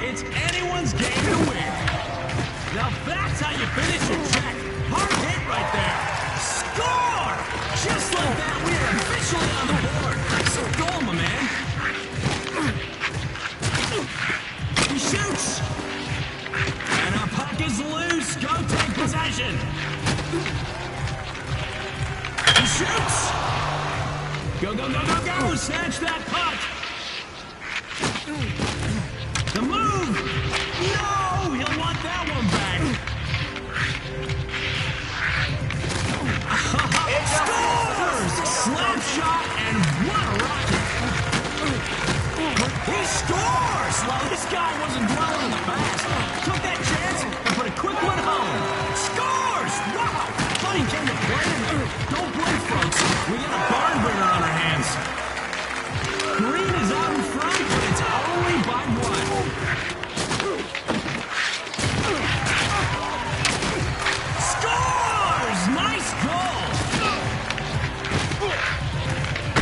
It's anyone's game to win. Now that's how you finish your check. Hard hit right there. Score! Just like that, we are officially on the board. So goal, my man. He shoots. And our puck is loose. Go take possession. He shoots. Go, go, go, go, go. Snatch that puck. The move! No! He'll want that one back! Scores! Slap shot, and what a rocket! He scores! Well, this guy wasn't dwelling in the past. Took that chance and put a quick one home. Scores! Wow! Thought he came to play tonight. Don't blink, folks. We got a barn burner on our hands. Green is out in front, but it's only by one. Scores! Nice goal!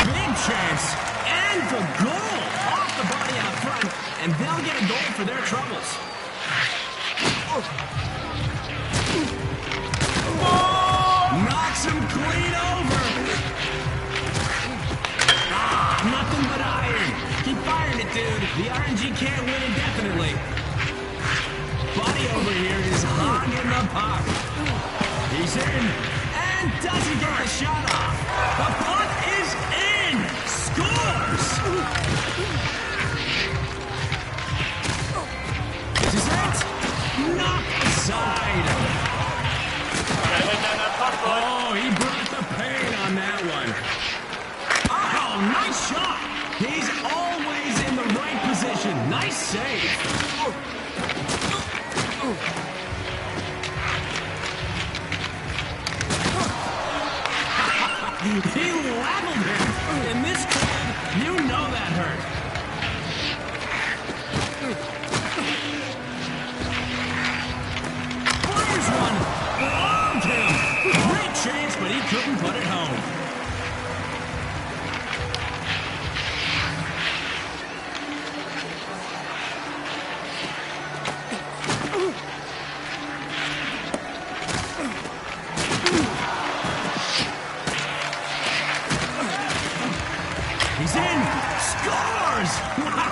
Big chance. And the goal! Off the body out front, and they'll get a goal for their troubles. Knocks him clean over. Nothing but iron. Keep firing it, dude. The RNG can't win indefinitely. Buddy over here is hogging the puck. He's in and doesn't get the shot off. The puck is in. Scores. This is it. Knocked aside. Oh, he brought the pain on that one. Oh, nice shot! He's always in the right position. Nice save. He leveled him. In this cold, you know that hurt. Fires one. Robbed him. Great chance, but he couldn't put it home. He's in! Scores! Wow!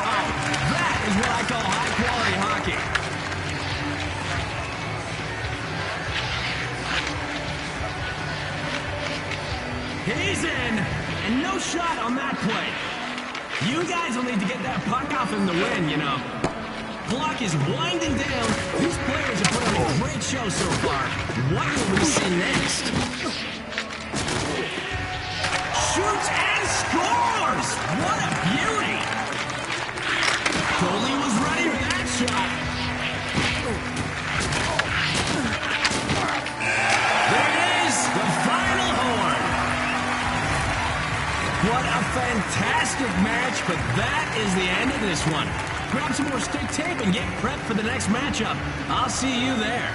That is what I call high-quality hockey. He's in! And no shot on that play. You guys will need to get that puck off him to win, you know. Clock is winding down. These players have put on a great show so far. What will we see next? Shoots and scores! What a beauty! Goalie was ready for that shot. There it is, the final horn. What a fantastic match, but that is the end of this one. Grab some more stick tape and get prepped for the next matchup. I'll see you there.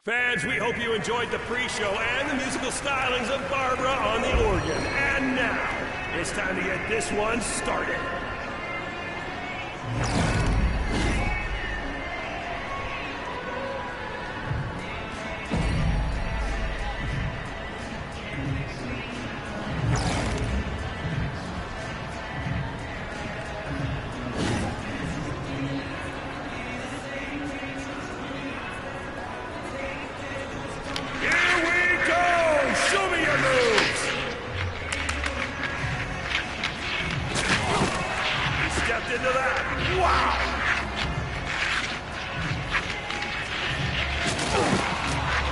Fans, we hope you enjoyed the pre-show and the musical stylings of Barbara on the organ. And now, it's time to get this one started. Into that. Wow!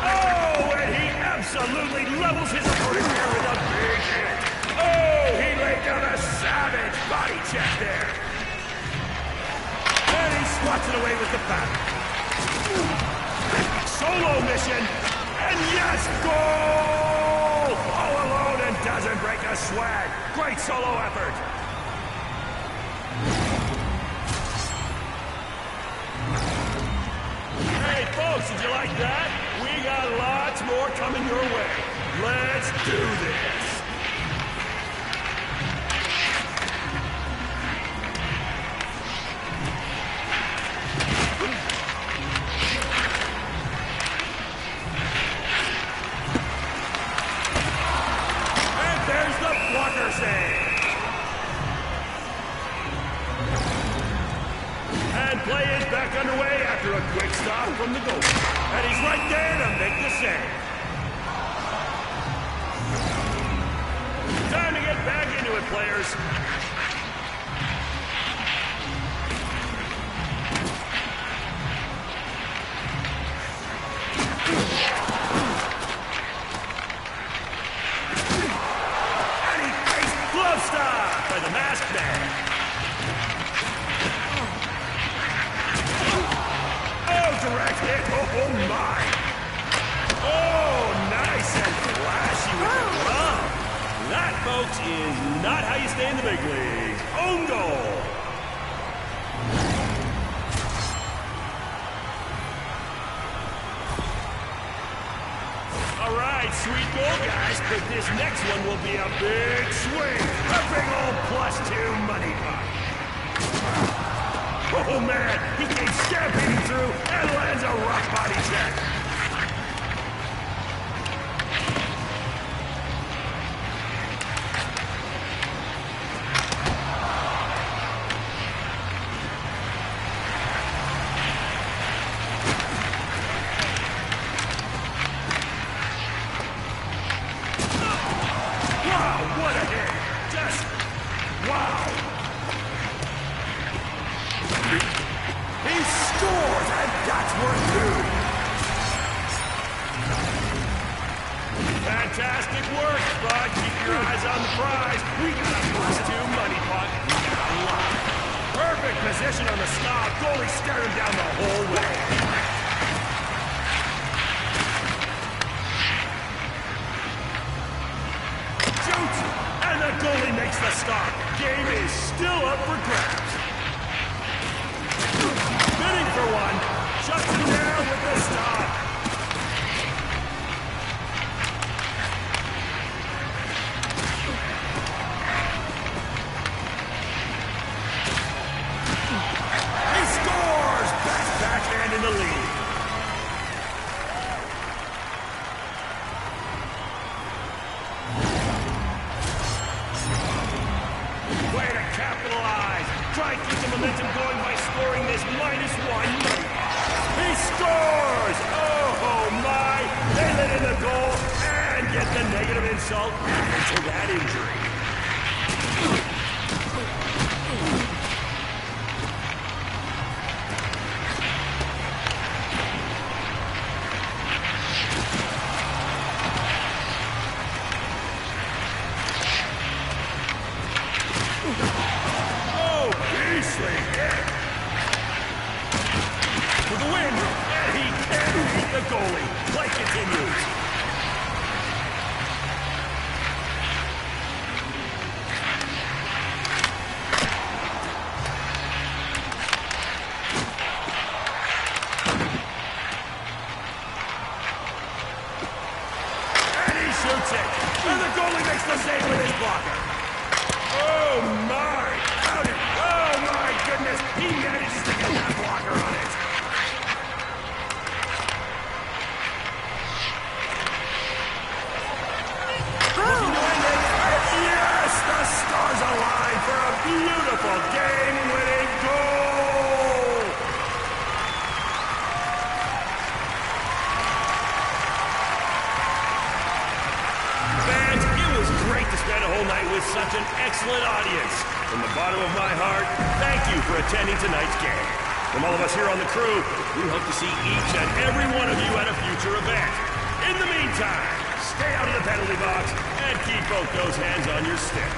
Oh, and he absolutely levels his opponent here with a big hit. Oh, he laid down a savage body check there. And he swats it away with the bat. Solo mission. And yes, goal! All alone and doesn't break a sweat. Great solo effort. Hey folks, did you like that? We got lots more coming your way. Let's do this. And there's the blocker save. And play is back underway after a quick stop from the goal. And he's right there to make the save. Time to get back into it, players. And he faced glove stop by the masked man. Direct hit, oh my! Oh, nice and flashy with the glove. That, folks, is not how you stay in the big leagues. Own goal! All right, sweet goal, guys, but this next one will be a big swing. A big old +2 money pot. Oh man, he came stampeding through and lands a rough body check. Wow, what a hit! Just wow! He scores, and that's worth two. Fantastic work, but keep your eyes on the prize. We got a +2 money pot. We got a lot. Perfect position on the stop. Goalie stared him down the whole way. Shoots, and the goalie makes the stop. Game is still up for grabs. Bidding for one, shuts him down with the stop. He scores! Best backhand in the league. Way to capitalize. Try and keep the momentum going by scoring this -1. He scores! Oh my! They let in the goal and get the negative insult added to that injury. Oh, beastly hit! For the win, and he can't beat the goalie. Play continues. save with his blocker. Oh my! How did... Oh my goodness! He manages to get that blocker on it. Looking to end it. Yes! The stars align for a beautiful game-winning goal! Fans, it was great to spend a whole night with such an excellent audience. From the bottom of my heart, thank you for attending tonight's game. From all of us here on the crew, we hope to see each and every one of you at a future event. In the meantime, stay out of the penalty box and keep both those hands on your stick.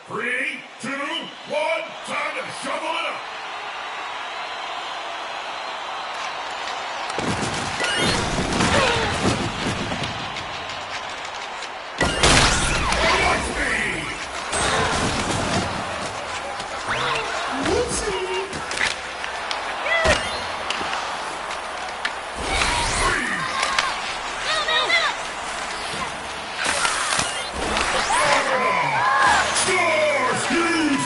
Three, two, one, time to shovel it up! Watch me! Whoopsie! Starsky!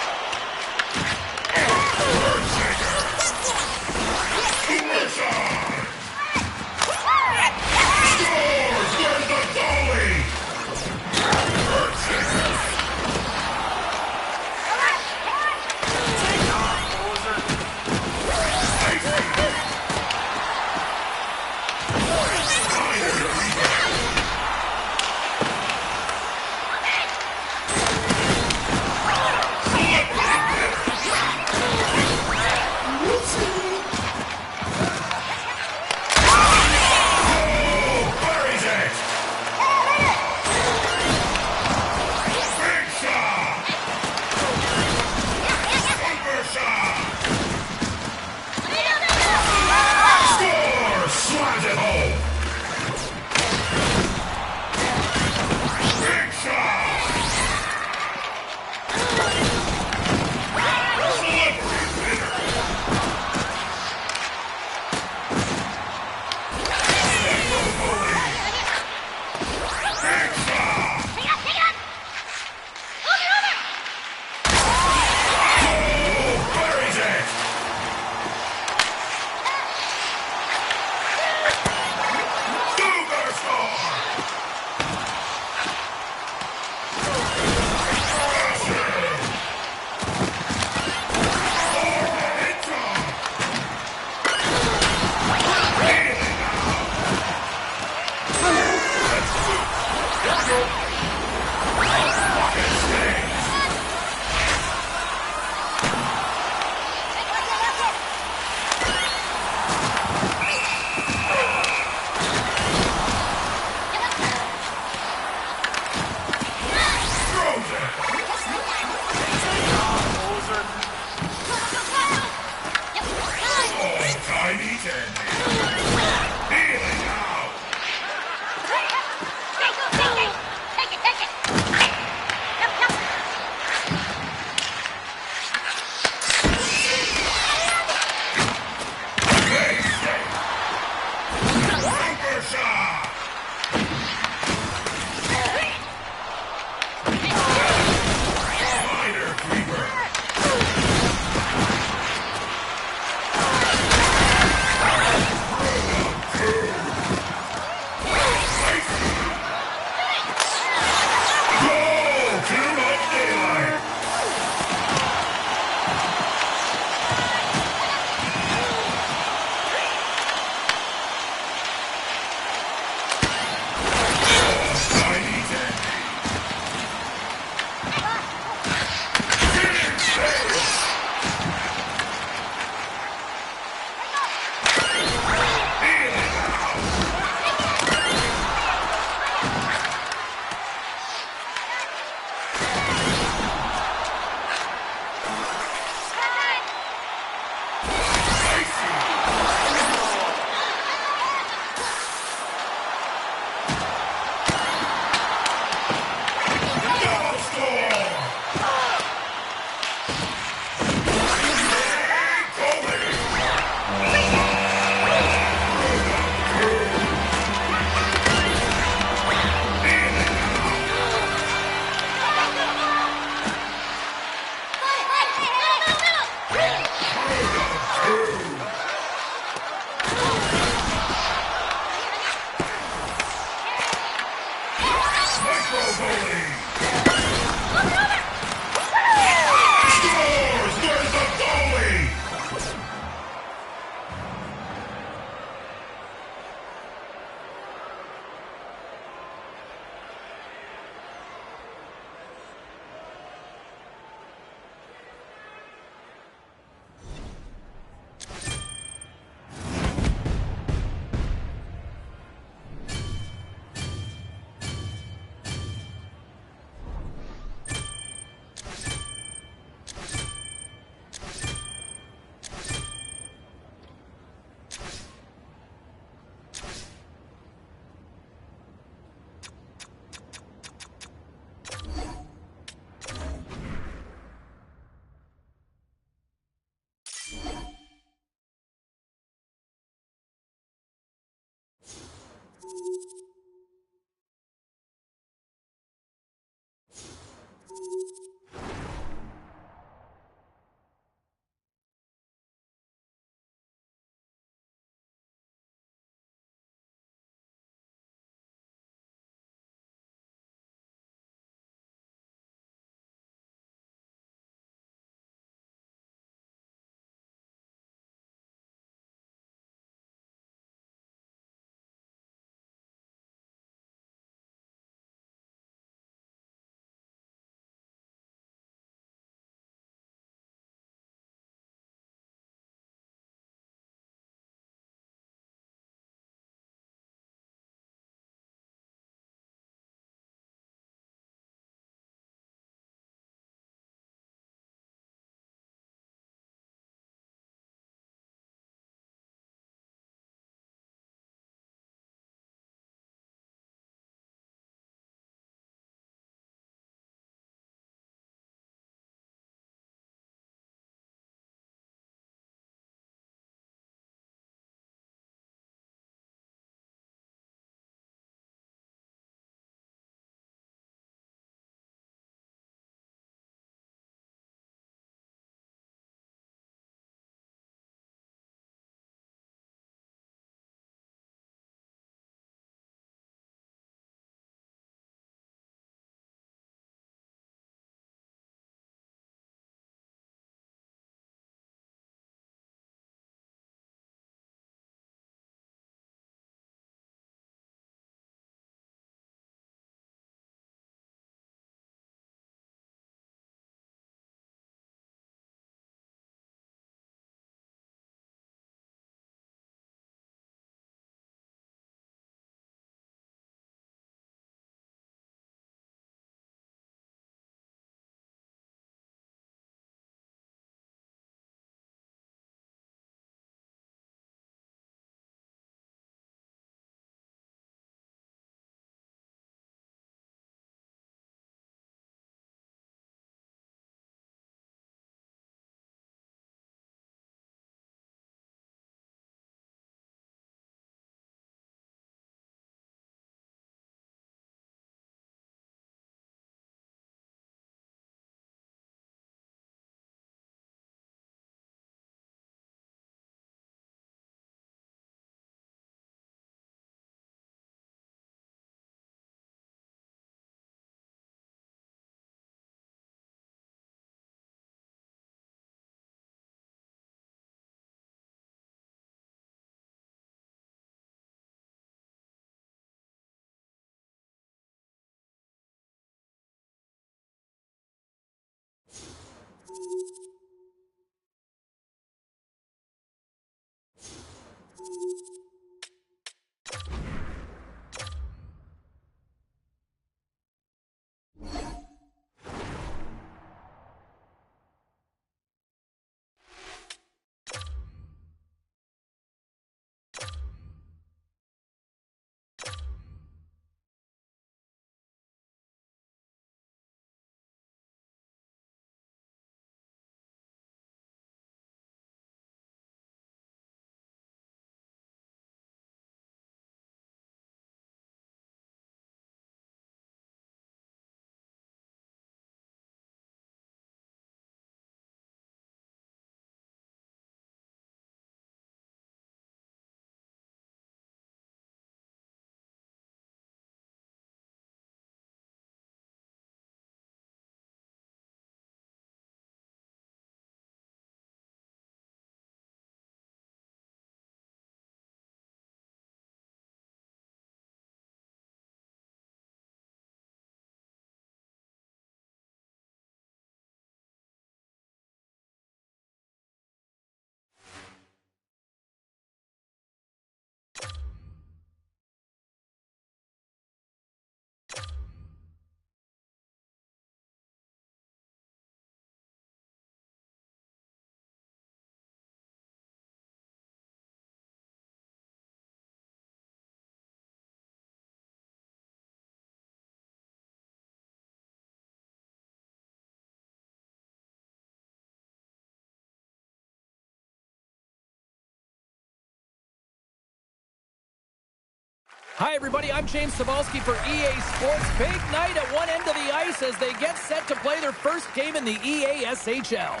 Hi, everybody. I'm James Cebulski for EA Sports. Big night at one end of the ice as they get set to play their first game in the EASHL.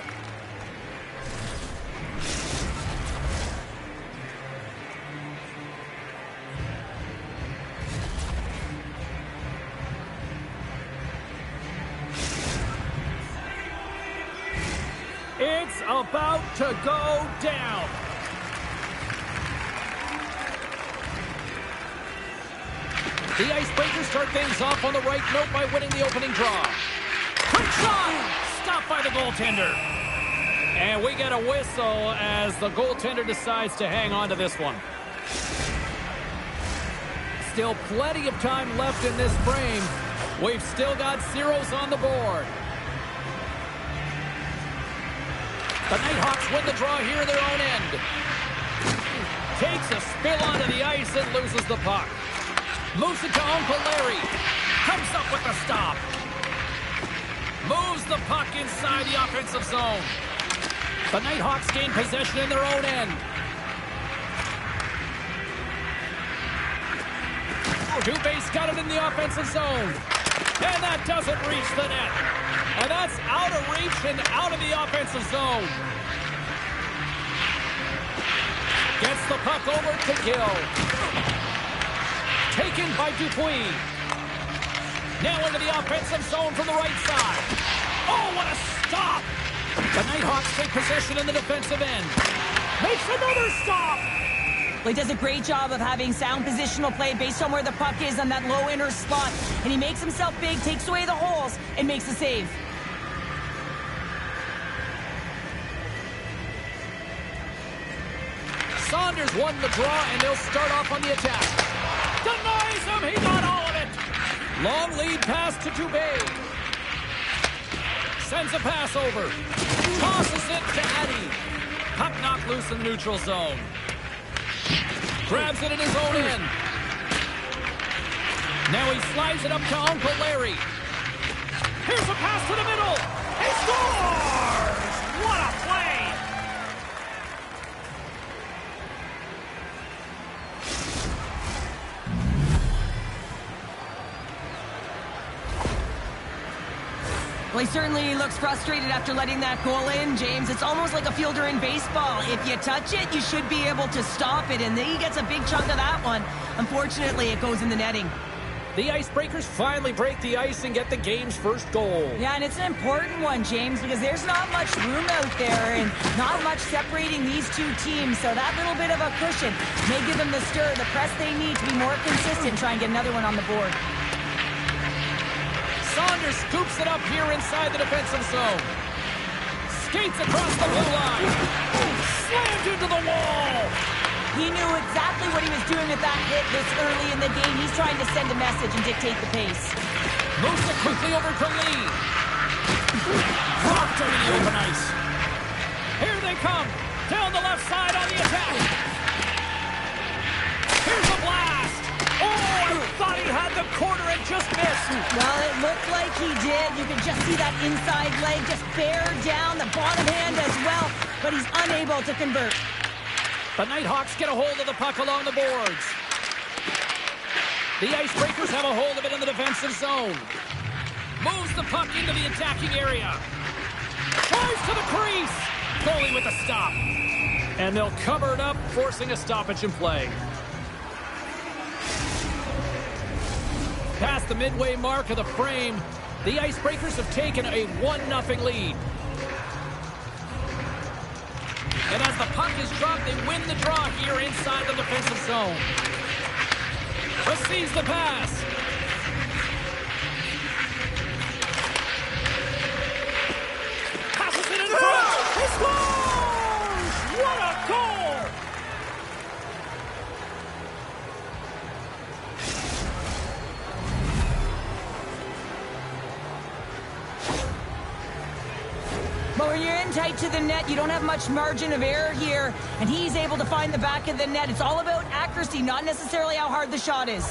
It's about to go down. The Icebreakers start things off on the right note by winning the opening draw. Quick shot! Stopped by the goaltender. And we get a whistle as the goaltender decides to hang on to this one. Still plenty of time left in this frame. We've still got zeros on the board. The Nighthawks win the draw here in their own end. Takes a spill onto the ice and loses the puck. Moves it to Uncle Larry. Comes up with a stop. Moves the puck inside the offensive zone. The Nighthawks gain possession in their own end. Dubé's got it in the offensive zone. And that doesn't reach the net. And that's out of reach and out of the offensive zone. Gets the puck over to Gill. Taken by Dupuis. Now into the offensive zone from the right side. Oh, what a stop! The Nighthawks take possession in the defensive end. Makes another stop! Well, he does a great job of having sound positional play based on where the puck is on that low inner slot. And he makes himself big, takes away the holes, and makes a save. Saunders won the draw, and they'll start off on the attack. Denies him! He got all of it! Long lead pass to Dubé. Sends a pass over. Tosses it to Eddie. Puck knocked loose in the neutral zone. Grabs it in his own end. Now he slides it up to Uncle Larry. Here's a pass to the middle. He scores! What a play! Well, he certainly looks frustrated after letting that goal in, James. It's almost like a fielder in baseball. If you touch it, you should be able to stop it, and he gets a big chunk of that one. Unfortunately, it goes in the netting. The Icebreakers finally break the ice and get the game's first goal. Yeah, and it's an important one, James, because there's not much room out there and not much separating these two teams, so that little bit of a cushion may give them the stir, the press they need to be more consistent, try and get another one on the board. Saunders scoops it up here inside the defensive zone. Skates across the blue line. Slammed into the wall. He knew exactly what he was doing with that hit this early in the game. He's trying to send a message and dictate the pace. Moves it quickly over to Lee. Dropped over the open ice. Here they come. Down the left side on the attack. Here's a blast. Oh, I thought he had the corner and just missed. Well, it looked like he did. You can just see that inside leg just bear down, the bottom hand as well, but he's unable to convert. The Nighthawks get a hold of the puck along the boards. The Icebreakers have a hold of it in the defensive zone. Moves the puck into the attacking area. Tries to the crease. Goalie with a stop. And they'll cover it up, forcing a stoppage in play. Past the midway mark of the frame, the Icebreakers have taken a 1-0 lead. And as the puck is dropped, they win the draw here inside the defensive zone. Receives the pass. Passes it in front. He scores! What a goal! But when you're in tight to the net, you don't have much margin of error here, and he's able to find the back of the net. It's all about accuracy, not necessarily how hard the shot is.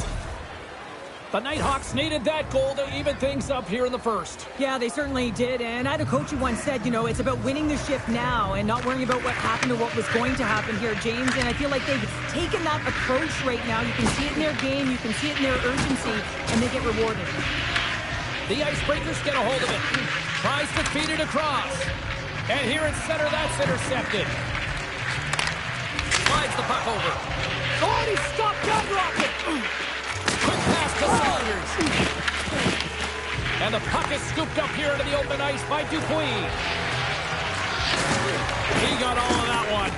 The Nighthawks needed that goal to even things up here in the first. Yeah, they certainly did. And I had a coach who once said, you know, it's about winning the shift now and not worrying about what happened or what was going to happen here, James. And I feel like they've taken that approach right now. You can see it in their game. You can see it in their urgency. And they get rewarded. The Icebreakers get a hold of it. Tries to feed it across. And here in center, that's intercepted. Slides the puck over. Oh, he stopped that rocket. Quick pass to Saunders. And the puck is scooped up here into the open ice by Dupuis. He got all of that one.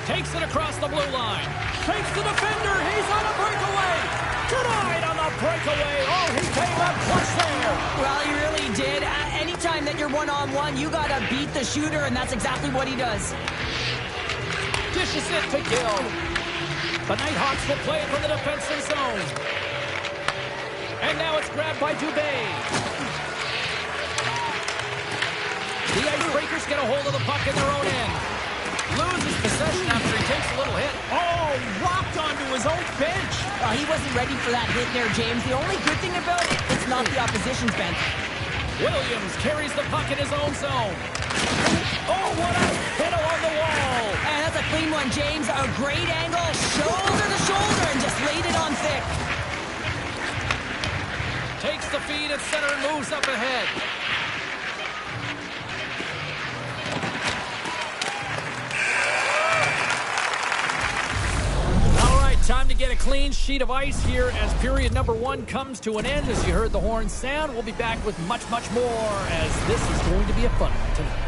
Takes it across the blue line. Takes the defender. He's on a breakaway. Denied on the breakaway. Oh, he came up clutch there. Well, he really did. Anytime that you're one-on-one, you got to beat the shooter, and that's exactly what he does. Dishes it to Gill. The Nighthawks will play it from the defensive zone. And now it's grabbed by Dubé. The Icebreakers get a hold of the puck in their own end. Loses possession after he takes a little hit. Oh, walked onto his own bench. He wasn't ready for that hit there, James. The only good thing about it, it's not the opposition's bench. Williams carries the puck in his own zone. Oh, what a hit along the wall. And that's a clean one, James. A great angle, shoulder to shoulder, and just laid it on thick. Takes the feed at center and moves up ahead. All right, time to get a clean sheet of ice here as period number 1 comes to an end. As you heard the horn sound, we'll be back with much, much more as this is going to be a fun one tonight.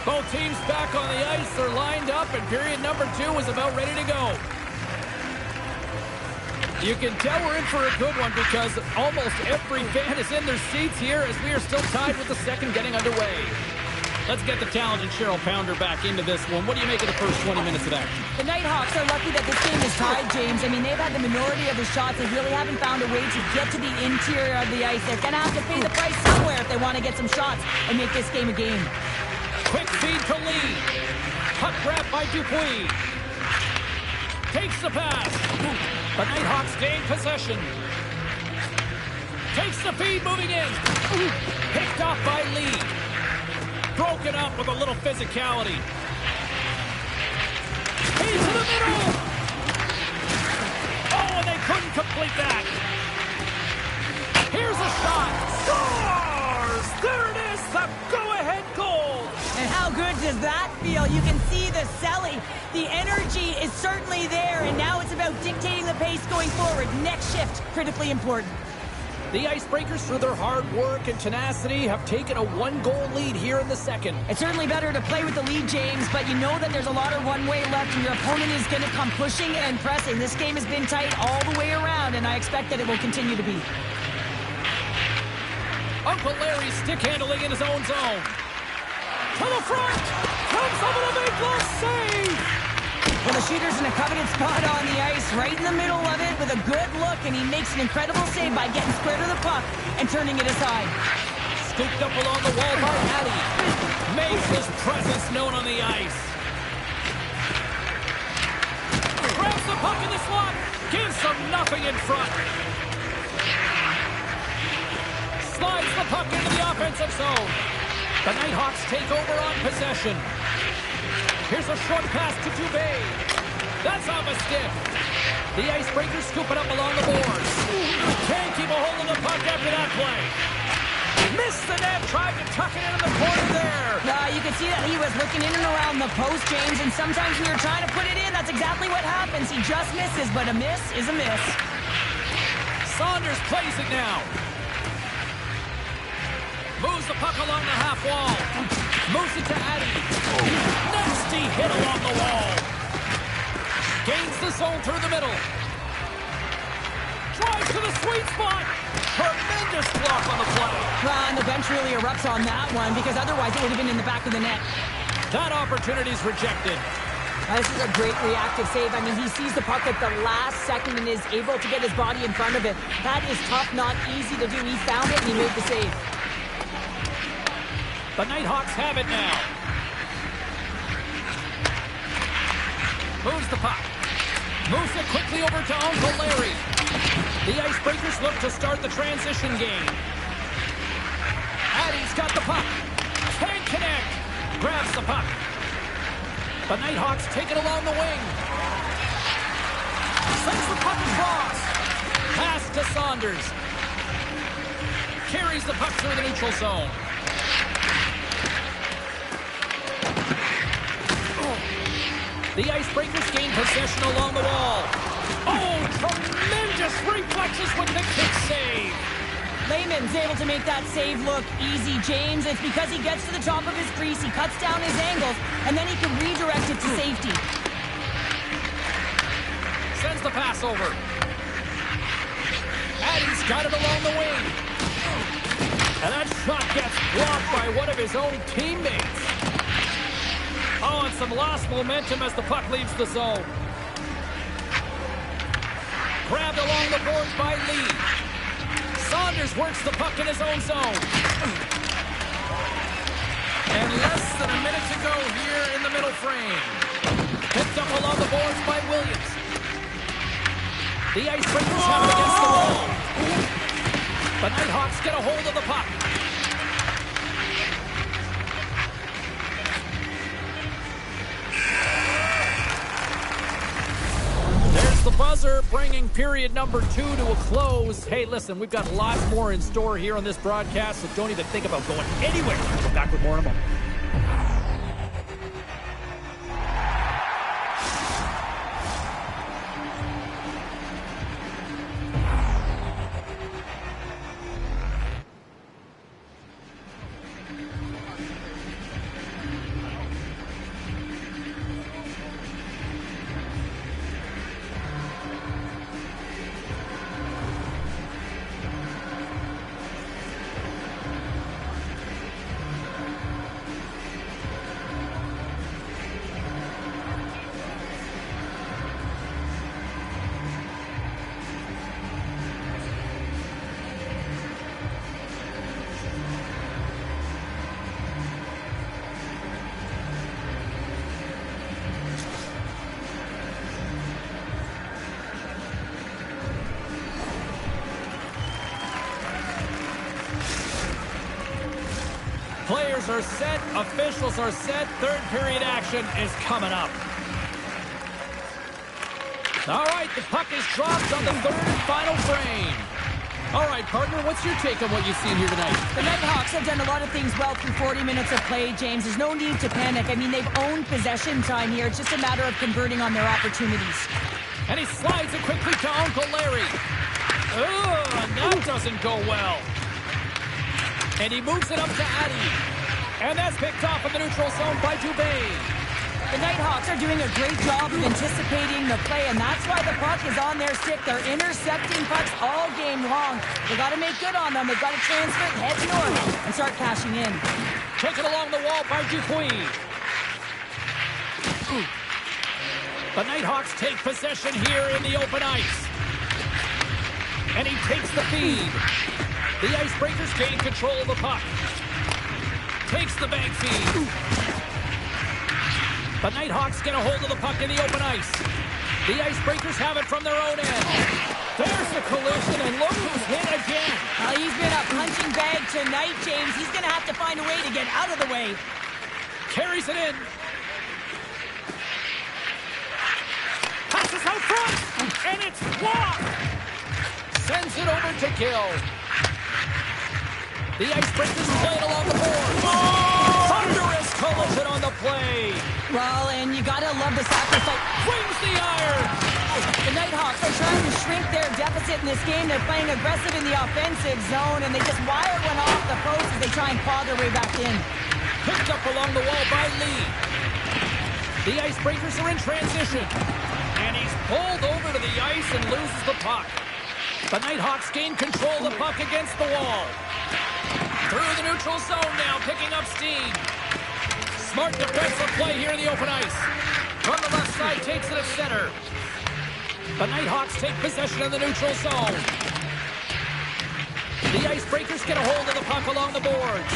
Both teams back on the ice. They're lined up, and period number 2 is about ready to go. You can tell we're in for a good one because almost every fan is in their seats here as we are still tied with the second getting underway. Let's get the talented Cheryl Pounder back into this one. What do you make of the first 20 minutes of action? The Nighthawks are lucky that this game is tied, James. I mean, they've had the minority of the shots. They really haven't found a way to get to the interior of the ice. They're going to have to pay the price somewhere if they want to get some shots and make this game a game. Quick feed to Lee. Puck grab by Dupuis. Takes the pass. The Nighthawks gain possession. Takes the feed moving in. Picked off by Lee. Broken up with a little physicality. Feed to the middle. Oh, and they couldn't complete that. Here's a shot. Scores! There it is, the go-ahead goal. And how good does that feel? You can see the selling. The energy is certainly there, and now it's about dictating the pace going forward. Next shift, critically important. The Icebreakers, through their hard work and tenacity, have taken a 1-goal lead here in the second. It's certainly better to play with the lead, James, but you know that there's a lot of runway left, and your opponent is going to come pushing and pressing. This game has been tight all the way around, and I expect that it will continue to be. Uncle Larry stick handling in his own zone. To the front! Comes over the big block save! Well, the shooter's in a coveted spot on the ice, right in the middle of it with a good look, and he makes an incredible save by getting square to the puck and turning it aside. Scooped up along the wall by Addy. Makes his presence known on the ice. Grabs the puck in the slot. Gives them nothing in front. Slides the puck into the offensive zone. The Nighthawks take over on possession. Here's a short pass to Dubé. That's off a stick. The Icebreakers scoop it up along the boards. Can't keep a hold of the puck after that play. Missed the net, tried to tuck it into the corner there. You can see that he was looking in and around the post, James, and sometimes when you're trying to put it in, that's exactly what happens. He just misses, but a miss is a miss. Saunders plays it now. Moves the puck along the half wall. Moves it to Addy. Nasty hit along the wall. Gains the zone through the middle. Drives to the sweet spot. Tremendous block on the play. And the bench really erupts on that one because otherwise it would have been in the back of the net. That opportunity's rejected. This is a great reactive save. I mean, he sees the puck at the last second and is able to get his body in front of it. That is tough, not easy to do. He found it and he made the save. The Nighthawks have it now. Moves the puck. Moves it quickly over to Uncle Larry. The Icebreakers look to start the transition game. Addy's got the puck. Can't connect. Grabs the puck. The Nighthawks take it along the wing. Sends the puck across. Pass to Saunders. Carries the puck through the neutral zone. The Icebreakers gain possession along the wall. Oh, tremendous reflexes with the kick save. Lehman's able to make that save look easy, James. It's because he gets to the top of his crease, he cuts down his angles, and then he can redirect it to safety. Sends the pass over. Addy's got it along the wing. And that shot gets blocked by one of his own teammates. Oh, and some lost momentum as the puck leaves the zone. Grabbed along the boards by Lee. Saunders works the puck in his own zone. And less than a minute to go here in the middle frame. Picked up along the boards by Williams. The Icebreakers have it against the wall. The Nighthawks get a hold of the puck. The buzzer bringing period number 2 to a close. Hey, listen, we've got lots more in store here on this broadcast, so don't even think about going anywhere. We'll come back with more in a moment. Players are set, officials are set, third period action is coming up. All right, the puck is dropped on the third and final frame. All right, partner, what's your take on what you've seen here tonight? The Nighthawks have done a lot of things well through 40 minutes of play, James. There's no need to panic. I mean, they've owned possession time here. It's just a matter of converting on their opportunities. And he slides it quickly to Uncle Larry. Oh, and that doesn't go well. And he moves it up to Addy. And that's picked off in the neutral zone by Dubé. The Nighthawks are doing a great job of anticipating the play, and that's why the puck is on their stick. They're intercepting pucks all game long. They've got to make good on them. They've got to transfer it, head north, and start cashing in. Taken along the wall by Dupuis. The Nighthawks take possession here in the open ice. And he takes the feed. The Icebreakers gain control of the puck. Takes the bank feed. The Nighthawks get a hold of the puck in the open ice. The Icebreakers have it from their own end. There's the collision, and look who's hit again. He's been a punching bag tonight, James. He's going to have to find a way to get out of the way. Carries it in. Passes out front, and it's Sends it over to Gill. The Icebreakers played along the board. Thunderous collision on the play. Well, and you gotta love the sacrifice. Brings the iron. The Nighthawks are trying to shrink their deficit in this game. They're playing aggressive in the offensive zone, and they just wire one off the post as they try and claw their way back in. Picked up along the wall by Lee. The Icebreakers are in transition. And he's pulled over to the ice and loses the puck. The Nighthawks gain control of the puck against the wall. Through the neutral zone now, picking up steam. Smart defensive play here in the open ice. From the left side, takes it at center. The Nighthawks take possession in the neutral zone. The Icebreakers get a hold of the puck along the boards.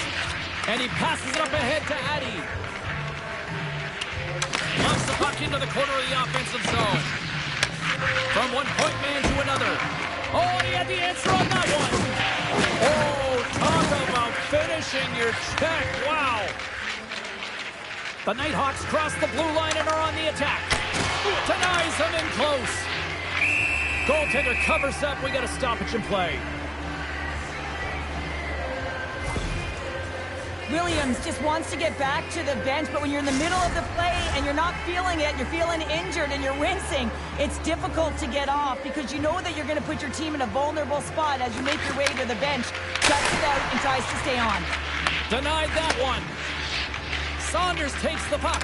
And he passes it up ahead to Addy. Lumps the puck into the corner of the offensive zone. From one point man to another. Oh, and he had the answer on that one. Oh, talk about finishing your check. Wow. The Nighthawks cross the blue line and are on the attack. Denies them in close. Goaltender covers up. We got a stoppage in play. Williams just wants to get back to the bench, but when you're in the middle of the play and you're not feeling it, you're feeling injured and you're wincing, it's difficult to get off because you know that you're going to put your team in a vulnerable spot as you make your way to the bench. Cuts it out and tries to stay on. Denied that one. Saunders takes the puck.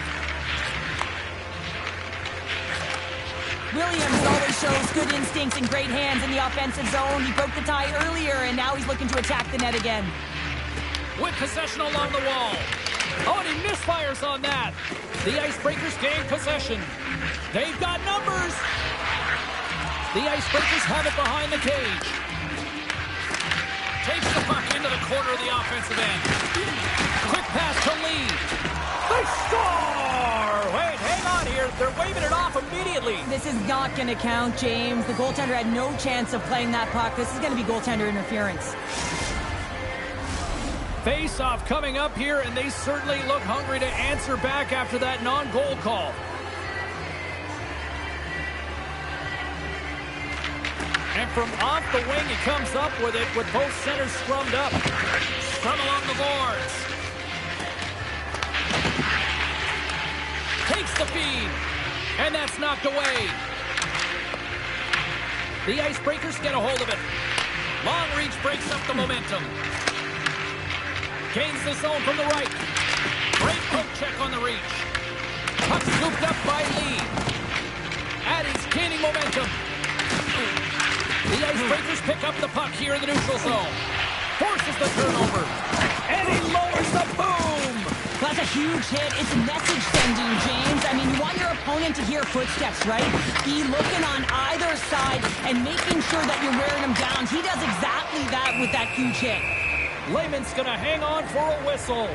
Williams always shows good instincts and great hands in the offensive zone. He broke the tie earlier, and now he's looking to attack the net again. With possession along the wall. Oh, and he misfires on that. The Icebreakers gain possession. They've got numbers. The Icebreakers have it behind the cage. Takes the puck into the corner of the offensive end. Quick pass to Lee. They score! Wait, hang on here. They're waving it off immediately. This is not going to count, James. The goaltender had no chance of playing that puck. This is going to be goaltender interference. Face-off coming up here, and they certainly look hungry to answer back after that non-goal call. And from off the wing, he comes up with it with both centers scrummed up. Scrum along the boards. Takes the feed, and that's knocked away. The Icebreakers get a hold of it. Long reach breaks up the momentum. Gains the zone from the right. Great poke check on the reach. Puck scooped up by Lee. Addy's gaining momentum. The Icebreakers pick up the puck here in the neutral zone. Forces the turnover. And he lowers the boom. That's a huge hit. It's message sending, James. I mean, you want your opponent to hear footsteps, right? Be looking on either side and making sure that you're wearing him down. He does exactly that with that huge hit. Layman's going to hang on for a whistle.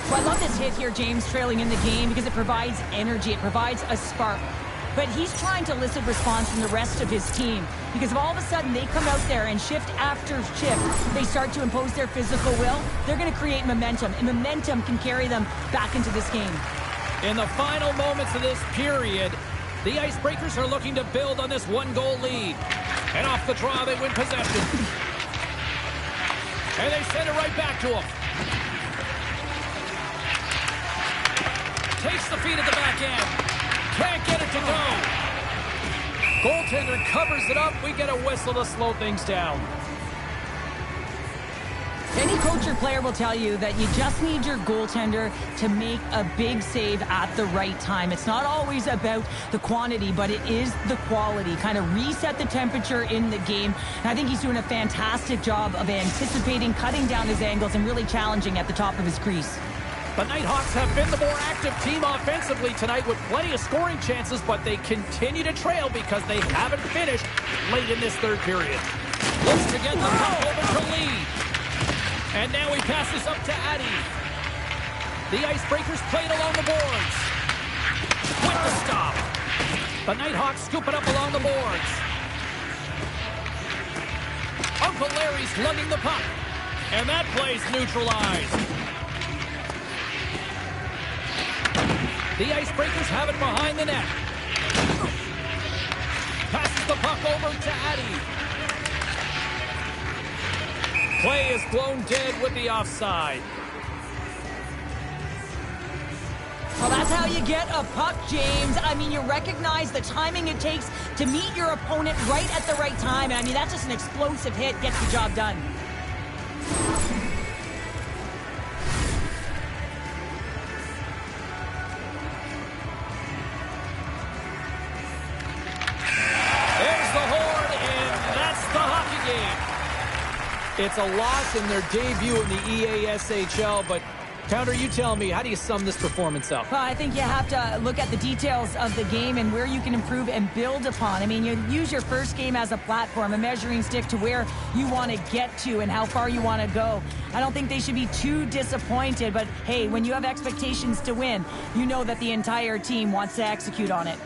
Well, I love this hit here, James, trailing in the game because it provides energy. It provides a spark. But he's trying to elicit response from the rest of his team because if all of a sudden they come out there and shift after shift, they start to impose their physical will, they're going to create momentum, and momentum can carry them back into this game. In the final moments of this period, the Icebreakers are looking to build on this one-goal lead. And off the draw, they win possession. And they send it right back to him. Takes the feed at the back end. Can't get it to go. Goaltender covers it up. We get a whistle to slow things down. Any coach or player will tell you that you just need your goaltender to make a big save at the right time. It's not always about the quantity, but it is the quality. Kind of reset the temperature in the game. And I think he's doing a fantastic job of anticipating, cutting down his angles, and really challenging at the top of his crease. The Nighthawks have been the more active team offensively tonight with plenty of scoring chances, but they continue to trail because they haven't finished late in this third period. Looks to get the puck over to Lee. And now he passes up to Addy. The Icebreakers played along the boards. With the stop. The Nighthawks scoop it up along the boards. Uncle Larry's lugging the puck. And that play's neutralized. The Icebreakers have it behind the net. Passes the puck over punt to Addy. Play is blown dead with the offside. Well, that's how you get a puck, James. I mean, you recognize the timing it takes to meet your opponent right at the right time. And I mean, that's just an explosive hit, gets the job done. There's the horn, and that's the hockey game. It's a loss in their debut in the EASHL, but Pounder, you tell me, how do you sum this performance up? Well, I think you have to look at the details of the game and where you can improve and build upon. I mean, you use your first game as a platform, a measuring stick to where you want to get to and how far you want to go. I don't think they should be too disappointed, but hey, when you have expectations to win, you know that the entire team wants to execute on it.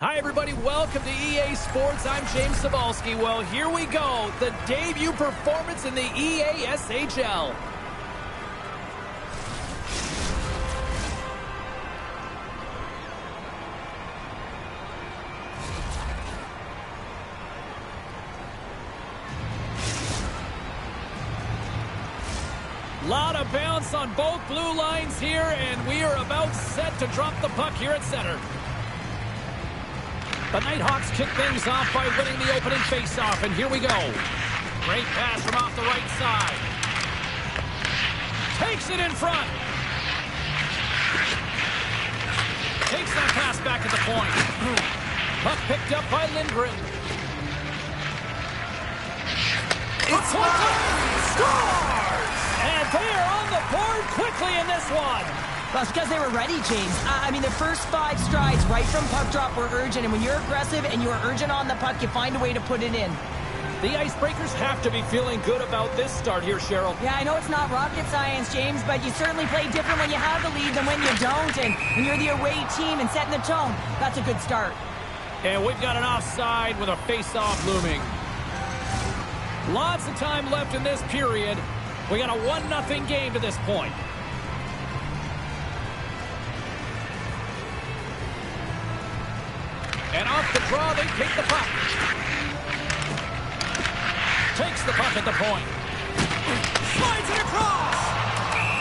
Hi, everybody. Welcome to EA Sports. I'm James Cebulski. Well, here we go. The debut performance in the EASHL. Lot of bounce on both blue lines here, and we are about set to drop the puck here at center. The Nighthawks kick things off by winning the opening faceoff, and here we go. Great pass from off the right side. Takes it in front. Takes that pass back at the point. Puck picked up by Lindgren. It's scores! And they are on the board quickly in this one. Well, it's because they were ready, James. I mean, the first 5 strides right from puck drop were urgent, and when you're aggressive and you're urgent on the puck, you find a way to put it in. The Icebreakers have to be feeling good about this start here, Cheryl. Yeah, I know it's not rocket science, James, but you certainly play different when you have the lead than when you don't, and when you're the away team and setting the tone, that's a good start. And we've got an offside with a face-off looming. Lots of time left in this period. We got a 1-0 game to this point. And off the draw, they take the puck. Takes the puck at the point. Slides it across.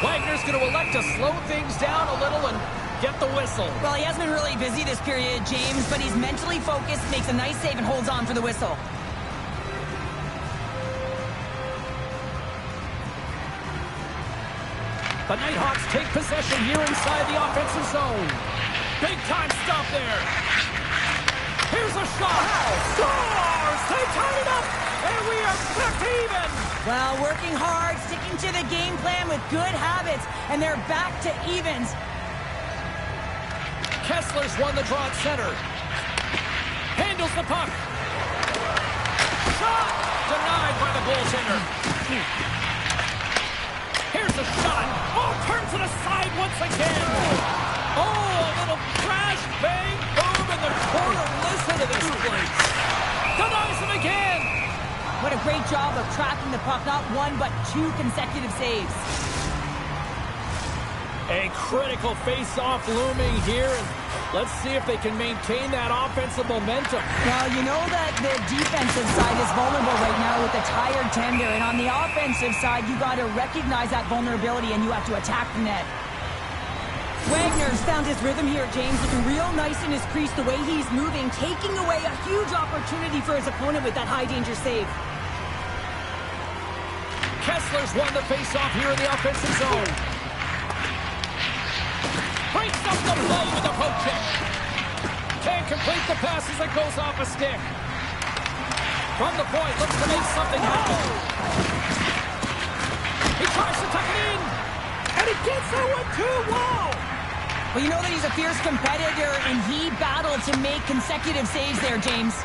Wagner's going to elect to slow things down a little and get the whistle. Well, he has been really busy this period, James, but he's mentally focused, makes a nice save, and holds on for the whistle. The Nighthawks take possession here inside the offensive zone. Big time stop there. Here's a shot. Scores! They tied it up, and we are back to even. Well, working hard, sticking to the game plan with good habits, and they're back to evens. Kessler's won the draw at center. Handles the puck. Shot! Denied by the goaltender. Here's a shot. Oh, turns it aside once again. Oh, a little crash, bang, boom in the corner. Listen to this place. Denies him again. What a great job of tracking the puck. Not 1, but 2 consecutive saves. A critical face-off looming here. Let's see if they can maintain that offensive momentum. Well, you know that the defensive side is vulnerable right now with the tired tender. And on the offensive side, you got to recognize that vulnerability and you have to attack the net. Wagner's found his rhythm here, James, looking real nice in his crease, the way he's moving, taking away a huge opportunity for his opponent with that high-danger save. Kessler's won the face-off here in the offensive zone. Breaks up the flow with a poke check. Can't complete the pass as it goes off a stick. From the point, looks to make something happen. He tries to tuck it in. And he gets that one too. Wow! Well, you know that he's a fierce competitor, and he battled to make consecutive saves there, James.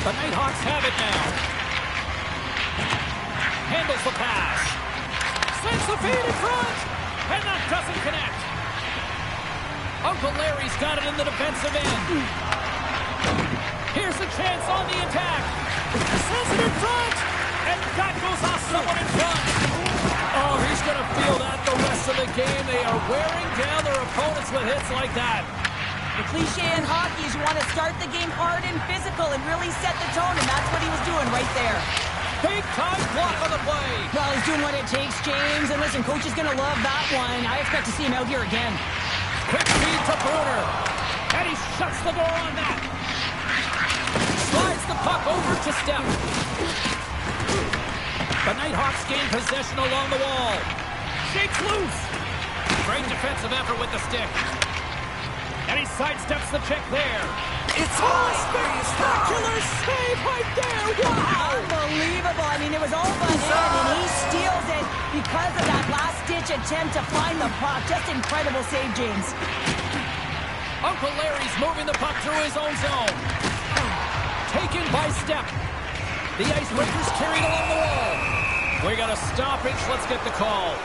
The Nighthawks have it now. Handles the pass. Sends the feed in front. And that doesn't connect. Uncle Larry's got it in the defensive end. Here's a chance on the attack. Sends it in front. And that goes off someone in front. Oh, he's going to feel that the rest of the game. They are wearing down their opponents with hits like that. The cliche in hockey is you want to start the game hard and physical and really set the tone, and that's what he was doing right there. Big time block on the play. Well, he's doing what it takes, James. And listen, coach is going to love that one. I expect to see him out here again. Quick feed to Bruner. And he shuts the door on that. Slides the puck over to Steph. The Nighthawks gain possession along the wall. Shakes loose. Great defensive effort with the stick. And he sidesteps the check there. It's a spectacular save right there. Wow! Unbelievable. I mean, it was all but in, and he steals it because of that last-ditch attempt to find the puck. Just incredible save, James. Uncle Larry's moving the puck through his own zone. Taken by Step. The Icebreakers carried along the wall. We got a stoppage. Let's get the call.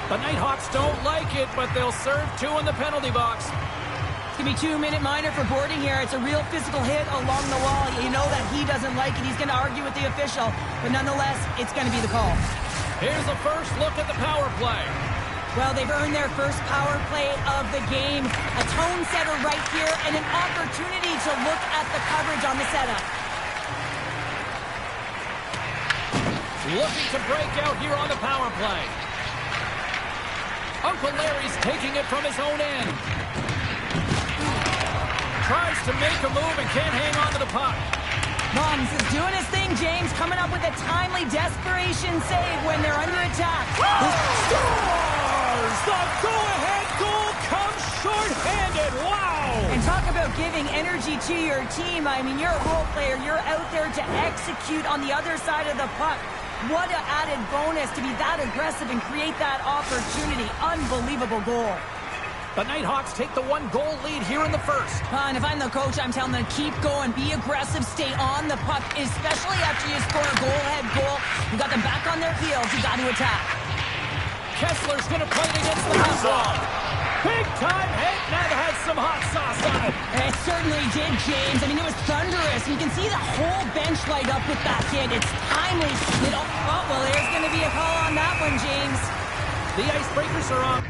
The Nighthawks don't like it, but they'll serve two in the penalty box. It's going to be 2-minute minor for boarding here. It's a real physical hit along the wall. You know that he doesn't like it. He's going to argue with the official. But nonetheless, it's going to be the call. Here's the first look at the power play. Well, they've earned their first power play of the game. A tone setter right here and an opportunity to look at the coverage on the setup. Looking to break out here on the power play. Uncle Larry's taking it from his own end. Tries to make a move and can't hang on to the puck. Mons is doing his thing, James, coming up with a timely desperation save when they're under attack. Scores! The go-ahead goal comes short-handed. Wow! And talk about giving energy to your team. I mean, you're a role player. You're out there to execute on the other side of the puck. What an added bonus to be that aggressive and create that opportunity. Unbelievable goal. The Nighthawks take the one-goal lead here in the first. And if I'm the coach, I'm telling them to keep going, be aggressive, stay on the puck, especially after you score a goal-ahead goal. You got them back on their heels. You got to attack. Kessler's going to play it against the half wall. Big-time hit. That had some hot sauce on it. It certainly did, James. I mean, it was thunderous. You can see the whole bench light up with that hit. It's timely. Oh, well, there's going to be a call on that one, James. The Icebreakers are on.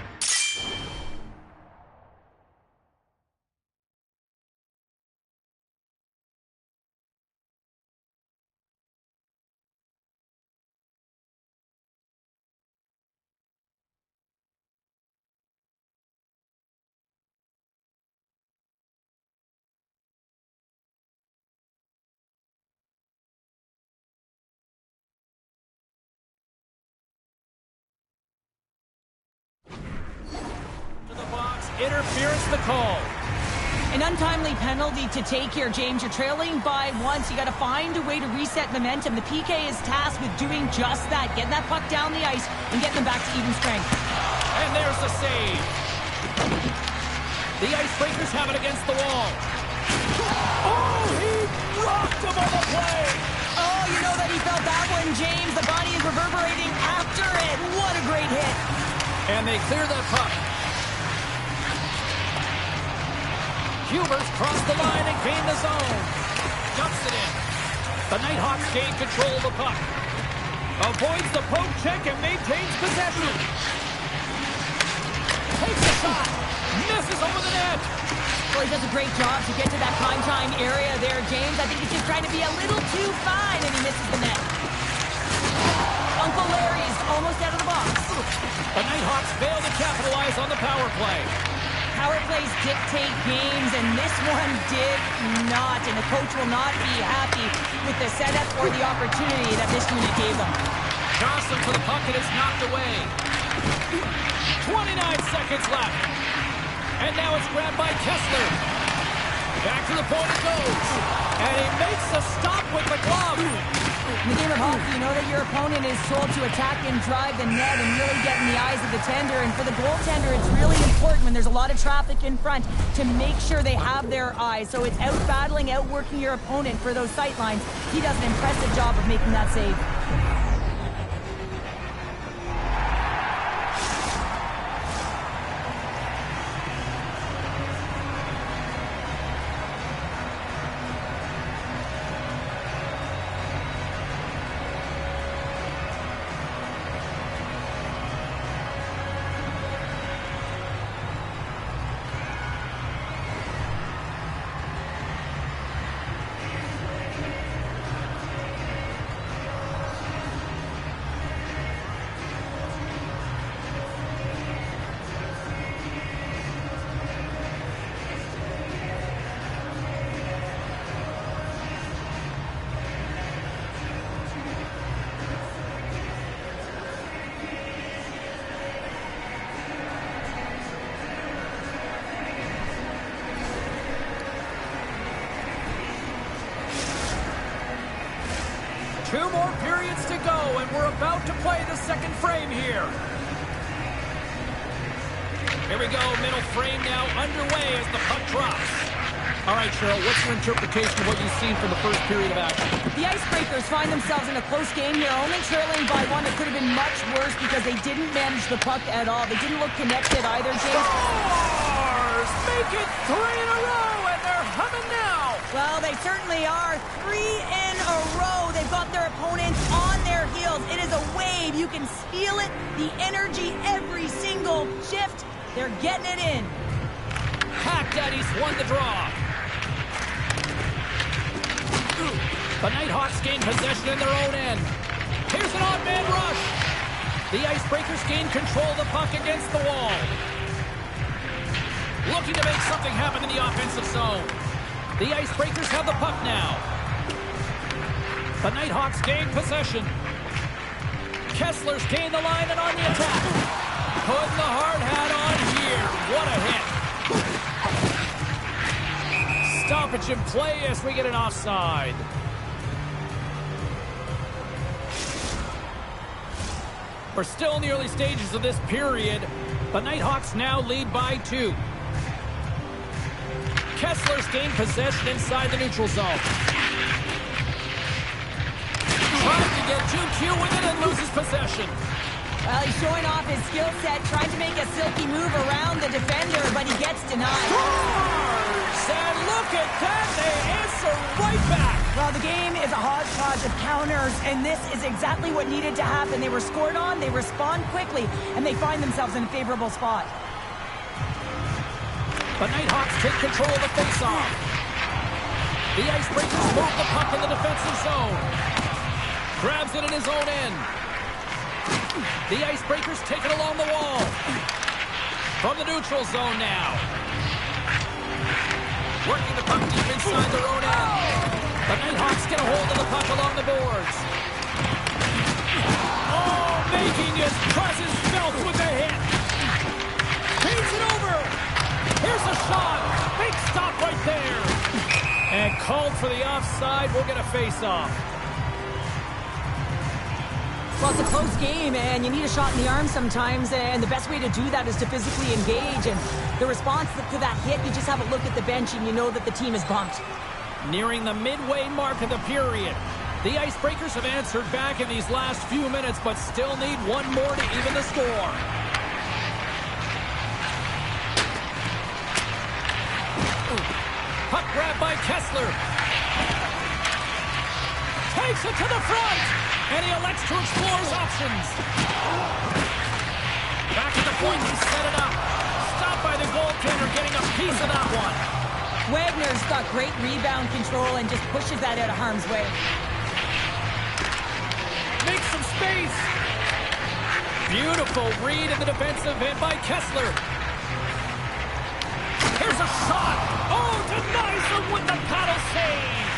Interference the call. An untimely penalty to take here, James. You're trailing by once. You got to find a way to reset momentum. The PK is tasked with doing just that, getting that puck down the ice and getting them back to even strength. And there's the save. The Icebreakers have it against the wall. Oh, he rocked him on the play. Oh, you know that he felt that one, James. The body is reverberating after it. What a great hit. And they clear that puck. Huber's crossed the line and gained the zone. Dumps it in. The Nighthawks gain control of the puck. Avoids the poke check and maintains possession. Takes a shot. Misses over the net. Well, he does a great job to get to that prime time area there, James. I think he's just trying to be a little too fine, and he misses the net. Oh, Uncle Larry's almost out of the box. The Nighthawks fail to capitalize on the power play. Power plays dictate games, and this one did not. And the coach will not be happy with the setup or the opportunity that this unit gave them. Johnson for the puck, and it's knocked away. 29 seconds left. And now it's grabbed by Kessler. Back to the point it goes. And he makes the stop with the glove. In the game of hockey, you know that your opponent is told to attack and drive the net and really get in the eyes of the tender. And for the goaltender, it's really important when there's a lot of traffic in front to make sure they have their eyes. So it's out battling, outworking your opponent for those sight lines. He does an impressive job of making that save. Two more periods to go, and we're about to play the second frame here. Here we go, middle frame now underway as the puck drops. All right, Cheryl, what's your interpretation of what you've seen from the first period of action? The Icebreakers find themselves in a close game here, only trailing by one. It could have been much worse because they didn't manage the puck at all. They didn't look connected either, James. Stars make it 3 in a row, and they're humming now. Well, they certainly are. 3 in a row. They've got their opponents on their heels. It is a wave. You can feel it, the energy every single shift. They're getting it in. Hack Daddy's won the draw. The Nighthawks gain possession in their own end. Here's an odd man rush. The Icebreakers gain control of the puck against the wall. Looking to make something happen in the offensive zone. The Icebreakers have the puck now. The Nighthawks gain possession. Kessler's gained the line and on the attack. Putting the hard hat on here. What a hit. Stoppage in play as we get an offside. We're still in the early stages of this period. The Nighthawks now lead by 2. Kessler's gained possession inside the neutral zone. Trying to get 2Q with it and loses possession. Well, he's showing off his skill set, trying to make a silky move around the defender, but he gets denied. Scores! And look at that, they answer right back. Well, the game is a hodgepodge of counters, and this is exactly what needed to happen. They were scored on, they respond quickly, and they find themselves in a favorable spot. The Nighthawks take control of the faceoff. The Icebreakers move the puck in the defensive zone. Grabs it in his own end. The Icebreakers take it along the wall. From the neutral zone now. Working the puck deep inside their own end. The Nighthawks get a hold of the puck along the boards. Oh, making his presence felt with the hit. Paints it over. Here's a shot. Big stop right there. And called for the offside. We'll get a face-off. Well, it's a close game, and you need a shot in the arm sometimes, and the best way to do that is to physically engage. And the response to that hit, you just have a look at the bench, and you know that the team is bumped. Nearing the midway mark of the period. The Icebreakers have answered back in these last few minutes, but still need one more to even the score. Puck grab by Kessler. Takes it to the front, and he elects to explore his options. Back at the point, he set it up. Stopped by the goaltender, getting a piece of that one. Wagner's got great rebound control and just pushes that out of harm's way. Makes the some space. Beautiful read in the defensive end by Kessler. Here's a shot. Oh, denies him with the paddle save.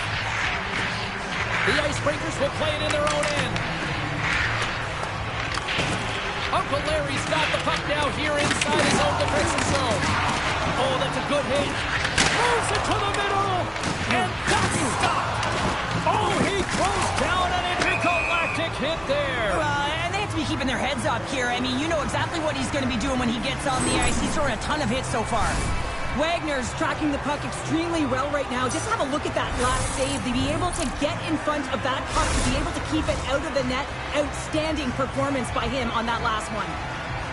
The Icebreakers will play it in their own end. Uncle Larry's got the puck now here inside his own defensive zone. Oh, that's a good hit. Moves it to the middle, and that's stopped. Oh, he throws down an intergalactic hit there. And they have to be keeping their heads up here. I mean, you know exactly what he's going to be doing when he gets on the ice. He's throwing a ton of hits so far. Wagner's tracking the puck extremely well right now. Just have a look at that last save. To be able to get in front of that puck, to be able to keep it out of the net. Outstanding performance by him on that last one.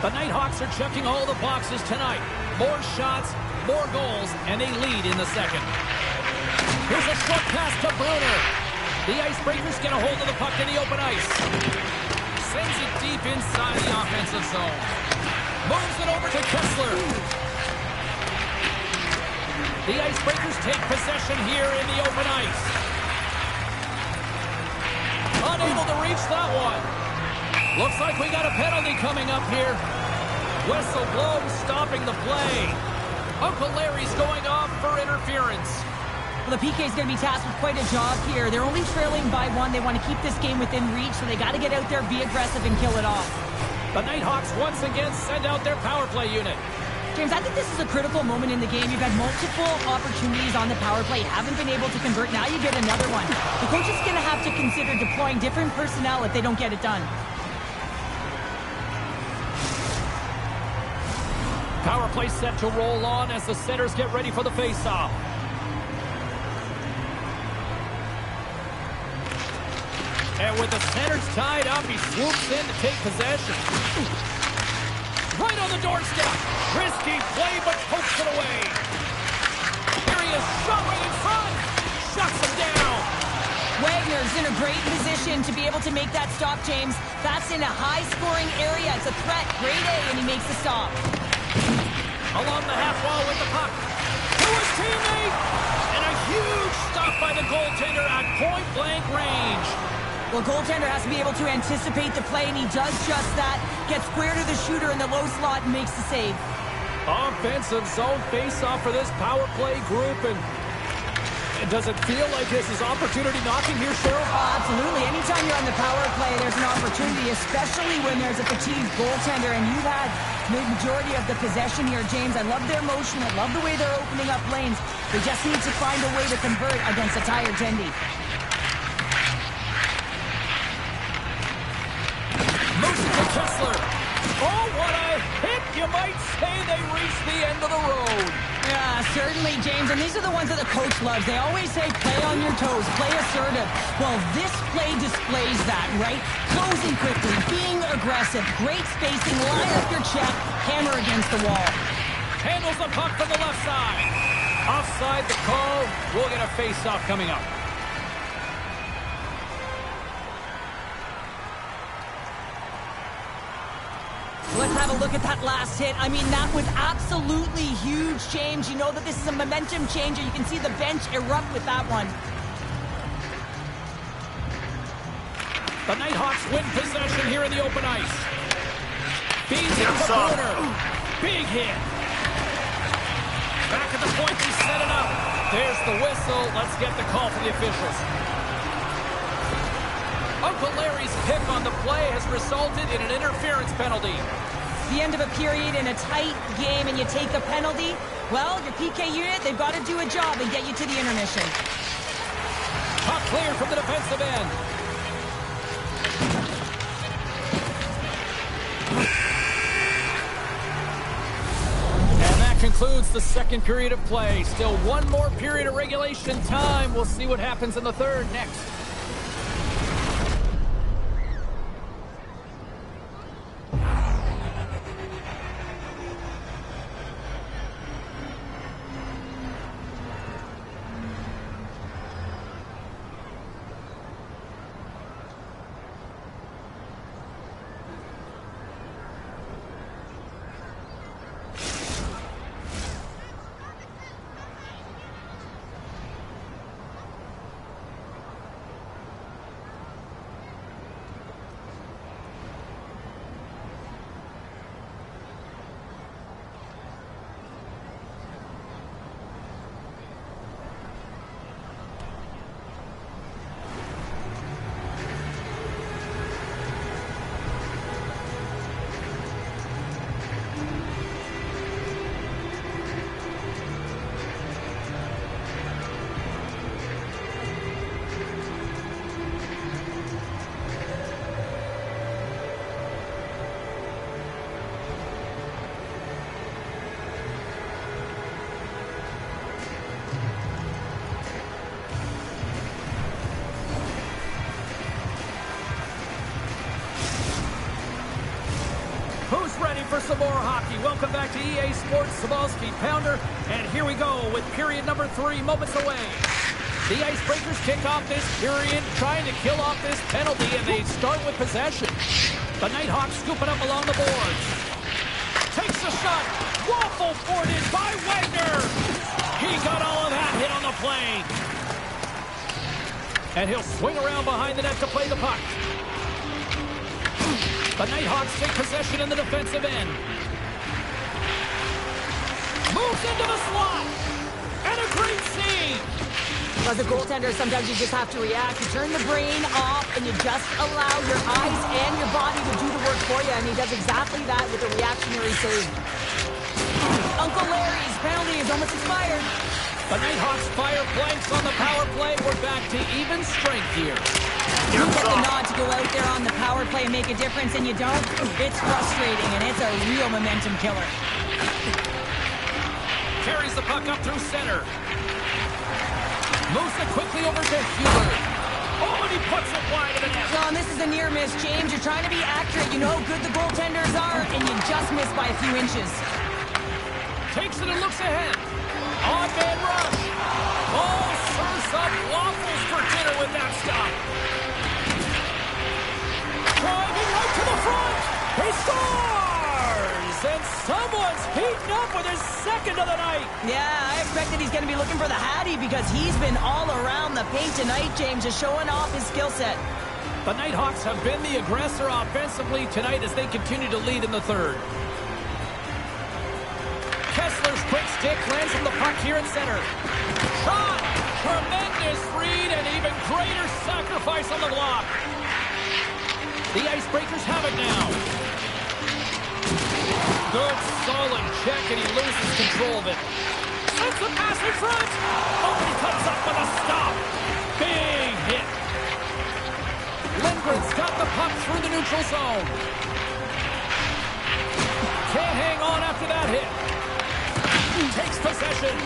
The Nighthawks are checking all the boxes tonight. More shots, more goals, and a lead in the second. Here's a short pass to Bruner. The Icebreakers get a hold of the puck in the open ice. Sends it deep inside the offensive zone. Moves it over to Kessler. The Icebreakers take possession here in the open ice. Unable to reach that one. Looks like we got a penalty coming up here. Whistle blows, stopping the play. Uncle Larry's going off for interference. Well, the PK is going to be tasked with quite a job here. They're only trailing by one. They want to keep this game within reach, so they got to get out there, be aggressive, and kill it off. The Nighthawks once again send out their power play unit. James, I think this is a critical moment in the game. You've had multiple opportunities on the power play, haven't been able to convert. Now you get another one. The coach is going to have to consider deploying different personnel if they don't get it done. Power play set to roll on as the centers get ready for the faceoff. And with the centers tied up, he swoops in to take possession. Right on the doorstep. Risky play, but pokes it away. Here he is, shot right in front. Shuts him down. Wagner's in a great position to be able to make that stop, James. That's in a high-scoring area. It's a threat. Grade A, and he makes the stop. Along the half wall with the puck. To his teammate. And a huge stop by the goaltender at point-blank range. Well, goaltender has to be able to anticipate the play, and he does just that. Gets square to the shooter in the low slot and makes the save. Offensive zone face-off for this power play group, and does it feel like this is opportunity knocking here, Cheryl? Oh, absolutely. Anytime you're on the power play, there's an opportunity, especially when there's a fatigued goaltender, and you've had the majority of the possession here, James. I love their motion. I love the way they're opening up lanes. They just need to find a way to convert against a tired Tendy. Motion to Kessler. Oh, what a hit! You might say they reached the end of the road. Yeah, certainly, James. And these are the ones that the coach loves. They always say, play on your toes, play assertive. Well, this play displays that, right? Closing quickly, being aggressive, great spacing, line up your check, hammer against the wall. Handles the puck from the left side. Offside the call. We'll get a face-off coming up. Let's have a look at that last hit. I mean, that was absolutely huge, James. You know that this is a momentum changer. You can see the bench erupt with that one. The Nighthawks win possession here in the open ice. Feeds it to Bruner. Big hit. Back at the point, he set it up. There's the whistle. Let's get the call from the officials. Uncle Larry's pick on the play has resulted in an interference penalty. The end of a period in a tight game and you take a penalty, well, your PK unit, they've got to do a job and get you to the intermission. Puck cleared from the defensive end. And that concludes the second period of play. Still one more period of regulation time. We'll see what happens in the third next. hockey. Welcome back to EA Sports Sabalski Pounder. And here we go with period number 3, moments away. The Icebreakers kick off this period, trying to kill off this penalty, and they start with possession. The Nighthawks scooping up along the boards. Takes a shot. Waffle forwarded by Wagner. He got all of that hit on the plane. And he'll swing around behind the net to play the puck. The Nighthawks take possession in the defensive end. Moves into the slot. And a great save. As a goaltender, sometimes you just have to react. You turn the brain off, and you just allow your eyes and your body to do the work for you, and he does exactly that with a reactionary save. Uncle Larry's penalty is almost expired. The Nighthawks fire blanks on the power play. We're back to even strength here. You get the nod to go out there on the power play and make a difference, and you don't. It's frustrating, and it's a real momentum killer. Carries the puck up through center. Moves it quickly over to Hubert. Oh, and he puts it wide of the net. John, this is a near miss, James. You're trying to be accurate. You know how good the goaltenders are, and you just miss by a few inches. Takes it and looks ahead. On-man rush. Oh, serves up waffles for dinner with that stop. Driving right to the front. He scores! And someone's heating up with his second of the night. Yeah, I expected he's going to be looking for the Hattie because he's been all around the paint tonight, James, just showing off his skill set. The Nighthawks have been the aggressor offensively tonight as they continue to lead in the third. Kessler's quick stick lands on the puck here in center. Shot! Tremendous read and even greater sacrifice on the block. The Icebreakers have it now. Good, solid check, and he loses control of it. Sends the pass in front. Oh, he comes up with a stop. Big hit. Lindgren's got the puck through the neutral zone. Can't hang on after that hit. Takes possession.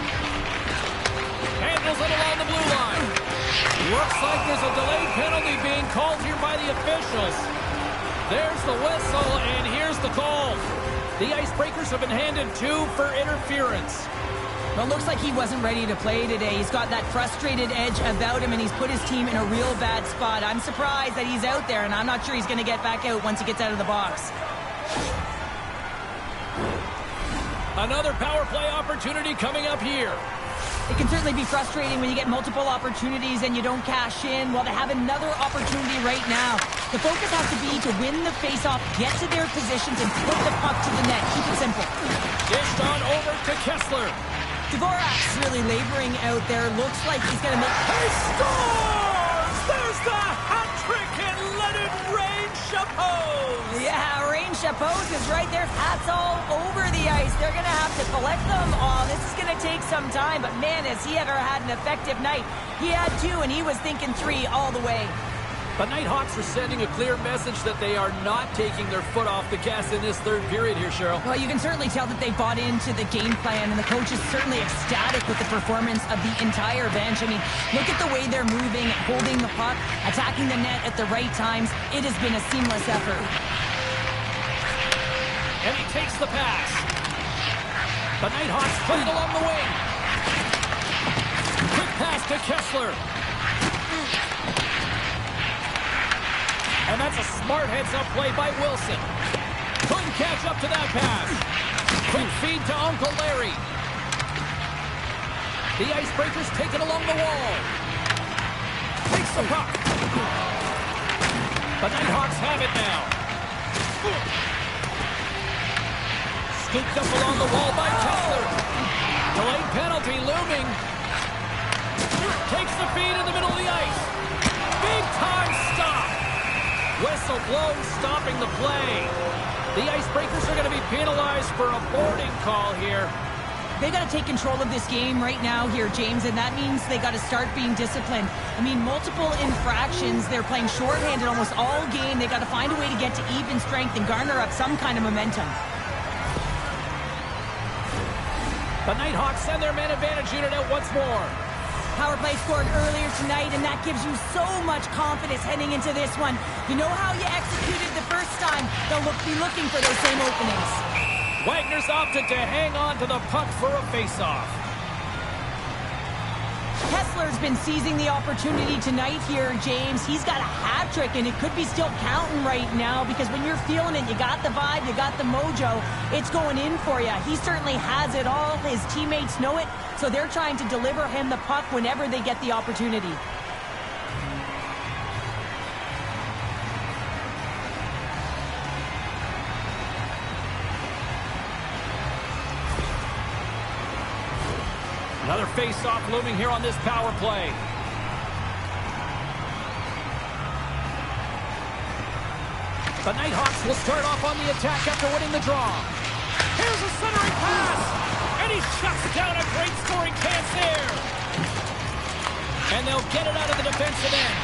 Handles it along the blue line. Looks like there's a delayed penalty being called here by the officials. There's the whistle, and here's the call. The Icebreakers have been handed 2 for interference. Well, it looks like he wasn't ready to play today. He's got that frustrated edge about him, and he's put his team in a real bad spot. I'm surprised that he's out there, and I'm not sure he's going to get back out once he gets out of the box. Another power play opportunity coming up here. It can certainly be frustrating when you get multiple opportunities and you don't cash in. Well, they have another opportunity right now. The focus has to be to win the faceoff, get to their positions, and put the puck to the net. Keep it simple. Dished on over to Kessler. Dvorak's really laboring out there. Looks like he's going to make... He scores! There's the hat trick, and let it rain chapeaus! Yeah, rain chapeaus is right there. Hats all over the ice. They're going to have to collect them all. This is going to take some time, but man, has he ever had an effective night. He had 2, and he was thinking 3 all the way. The Nighthawks are sending a clear message that they are not taking their foot off the gas in this third period here, Cheryl. Well, you can certainly tell that they bought into the game plan, and the coach is certainly ecstatic with the performance of the entire bench. I mean, look at the way they're moving, holding the puck, attacking the net at the right times. It has been a seamless effort. And he takes the pass. The Nighthawks play it along the wing. Quick pass to Kessler. And that's a smart heads-up play by Wilson. Couldn't catch up to that pass. Quick feed to Uncle Larry. The Icebreakers take it along the wall. Takes the puck. The Nighthawks have it now. Scooped up along the wall by Kessler. Delayed penalty looming. Takes the feed in the middle of the ice. Big time stop. Whistle blown, stopping the play. The Icebreakers are going to be penalized for a boarding call here. They got to take control of this game right now here, James, and that means they got to start being disciplined. I mean, multiple infractions. They're playing shorthanded almost all game. They got to find a way to get to even strength and garner up some kind of momentum. The Nighthawks send their man advantage unit out once more. Power play scored earlier tonight, and that gives you so much confidence heading into this one. You know how you executed the first time. They'll be looking for those same openings. Wagner's opted to hang on to the puck for a face-off. Kessler's been seizing the opportunity tonight here, James. He's got a hat trick, and it could be still counting right now because when you're feeling it, you got the vibe, you got the mojo, it's going in for you. He certainly has it all. His teammates know it, so they're trying to deliver him the puck whenever they get the opportunity. Another face-off looming here on this power play. The Nighthawks will start off on the attack after winning the draw. Here's a centering pass, and he shuts down a great scoring chance there. And they'll get it out of the defensive end.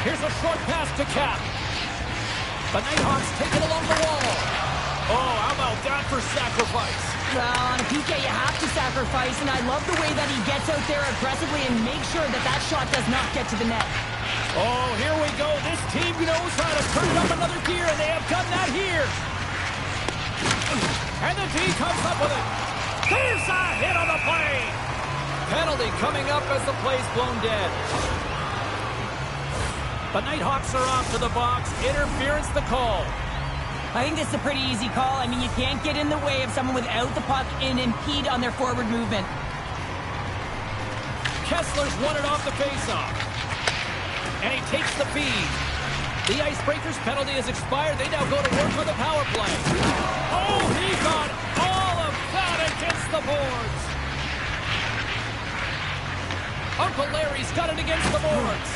Here's a short pass to Cap. The Nighthawks take it along the wall. Oh, how about that for sacrifice? Well, on a PK, you have to sacrifice, and I love the way that he gets out there aggressively and makes sure that that shot does not get to the net. Oh, here we go. This team knows how to turn it up another gear, and they have done that here. And the D comes up with it. There's a hit on the play. Penalty coming up as the play's blown dead. The Nighthawks are off to the box. Interference the call. I think this is a pretty easy call. I mean, you can't get in the way of someone without the puck and impede on their forward movement. Kessler's won it off the faceoff. And he takes the feed. The Icebreakers penalty has expired. They now go to work on the power play. Oh, he got all of that against the boards. Uncle Larry's got it against the boards.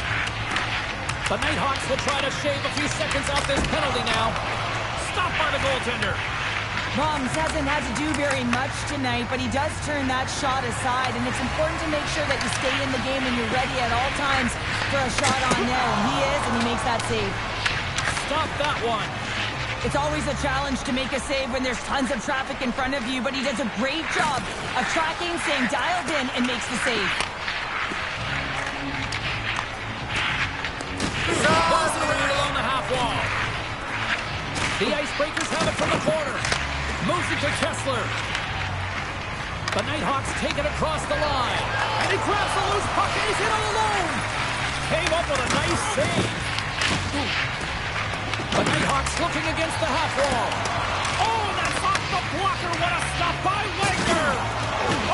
The Nighthawks will try to shave a few seconds off this penalty now. Stopped by the goaltender. Moms hasn't had to do very much tonight, but he does turn that shot aside, and it's important to make sure that you stay in the game and you're ready at all times for a shot on net, and he is, and he makes that save. Stop that one. It's always a challenge to make a save when there's tons of traffic in front of you, but he does a great job of tracking, staying dialed in, and makes the save. Balls it around along the half wall. The Icebreakers have it from the corner. Moves it to Kessler. The Nighthawks take it across the line. And he grabs the loose puck and he's in all alone. Came up with a nice save. The Nighthawks looking against the half wall. Oh, that's off the blocker. What a stop by Wagner.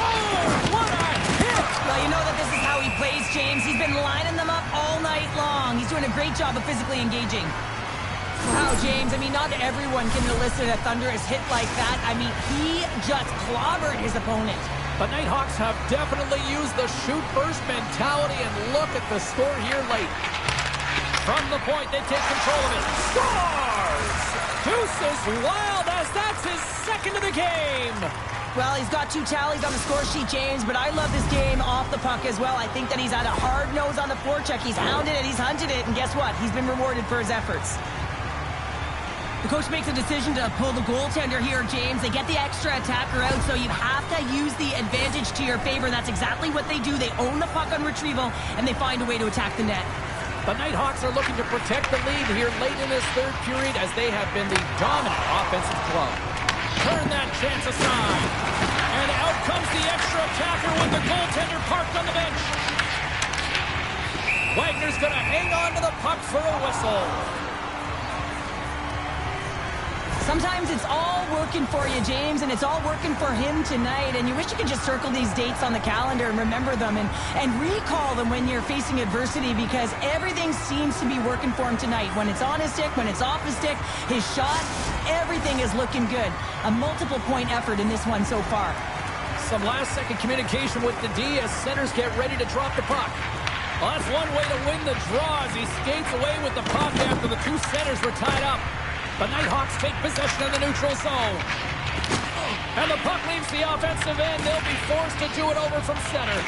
Oh, what a hit. Well, you know that this is how he plays, James. He's been lining them up all night long. He's doing a great job of physically engaging. Wow, James, I mean, not everyone can elicit a thunderous hit like that. I mean, he just clobbered his opponent. The Nighthawks have definitely used the shoot-first mentality, and look at the score here late. From the point, they take control of it. Scores! Deuces Wild, as that's his second of the game. Well, he's got 2 tallies on the score sheet, James, but I love this game off the puck as well. I think that he's had a hard nose on the forecheck. He's hounded it, he's hunted it, and guess what? He's been rewarded for his efforts. The coach makes a decision to pull the goaltender here, James. They get the extra attacker out, so you have to use the advantage to your favor. That's exactly what they do. They own the puck on retrieval, and they find a way to attack the net. The Nighthawks are looking to protect the lead here late in this third period as they have been the dominant offensive club. Turn that chance aside. And out comes the extra attacker with the goaltender parked on the bench. Wagner's going to hang on to the puck for a whistle. Sometimes it's all working for you, James, and it's all working for him tonight, and you wish you could just circle these dates on the calendar and remember them and recall them when you're facing adversity, because everything seems to be working for him tonight. When it's on his stick, when it's off his stick, his shot, everything is looking good. A multiple-point effort in this one so far. Some last-second communication with the D as centers get ready to drop the puck. Well, that's one way to win the draw as he skates away with the puck after the 2 centers were tied up. The Nighthawks take possession of the neutral zone. And the puck leaves the offensive end. They'll be forced to do it over from center.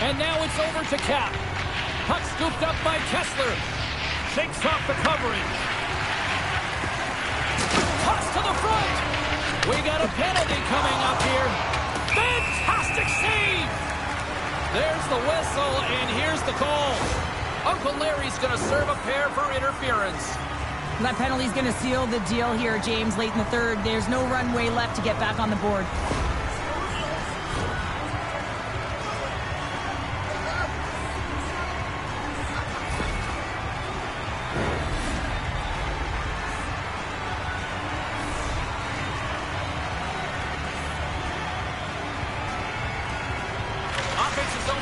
And now it's over to Cap. Puck scooped up by Kessler. Shakes off the coverage. Toss to the front. We got a penalty coming up here. Fantastic save. There's the whistle, and here's the call. Uncle Larry's going to serve a pair for interference. That penalty's going to seal the deal here, James, late in the third. There's no runway left to get back on the board.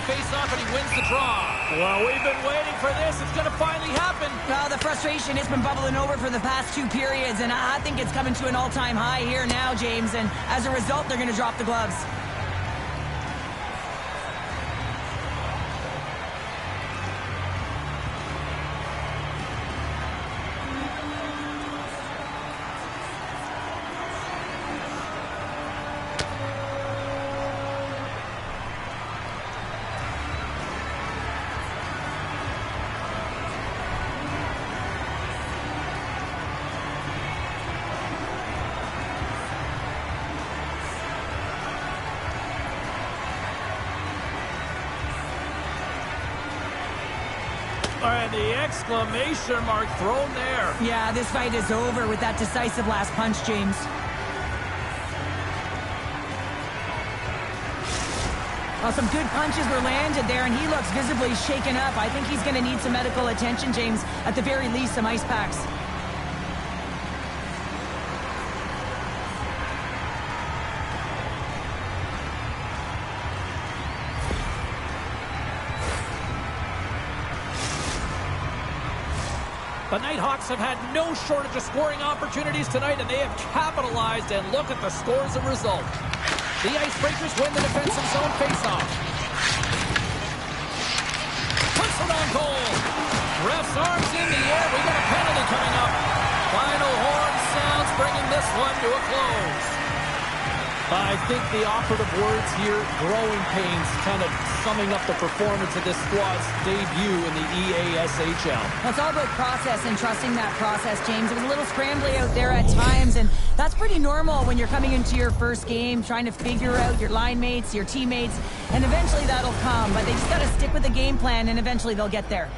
Face-off, and he wins the draw. Well, we've been waiting for this. It's going to finally happen. Well, the frustration has been bubbling over for the past 2 periods, and I think it's coming to an all-time high here now, James, and as a result, they're going to drop the gloves. And the exclamation mark thrown there. Yeah, this fight is over with that decisive last punch, James. Well, some good punches were landed there, and he looks visibly shaken up. I think he's going to need some medical attention, James. At the very least, some ice packs. The Nighthawks have had no shortage of scoring opportunities tonight, and they have capitalized, and look at the scores and result. The Icebreakers win the defensive zone faceoff. Puts it on goal. Ref's arms in the air. We got a penalty coming up. Final horn sounds, bringing this one to a close. I think the operative words here, growing pains, kind of summing up the performance of this squad's debut in the EASHL. Well, it's all about process and trusting that process, James. It was a little scrambly out there at times, and that's pretty normal when you're coming into your first game, trying to figure out your line mates, your teammates, and eventually that'll come. But they just got to stick with the game plan, and eventually they'll get there.